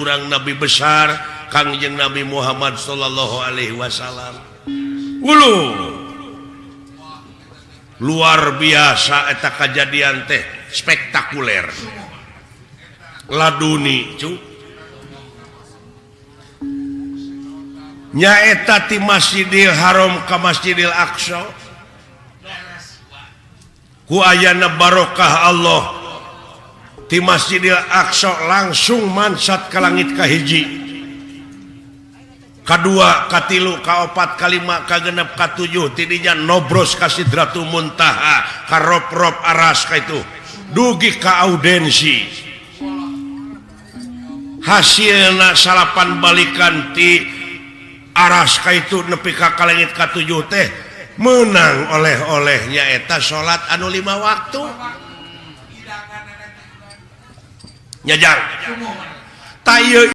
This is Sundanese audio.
kurang Nabi besar Kangjeng Nabi Muhammad Shallallahu Alaihi Wasallam. Luar biasa eta kejadian teh spektakuler laduni nyaeta ti Masjidil Haram ka Masjidil Aqsa ku ayana barokah Allah di Masjidil Aqsa langsung mansat ke langit kahiji kadua katilu kaopat kalima kagenep katujuh tidinya nobros ka Sidratul Muntaha ka rob-rob aras ka itu dugi ka audensi hasilna salapan balikan ti aras ka itu nepi ka langit katujuh teh menang oleh-olehnya eta salat anu 5 waktu nyajang tayeul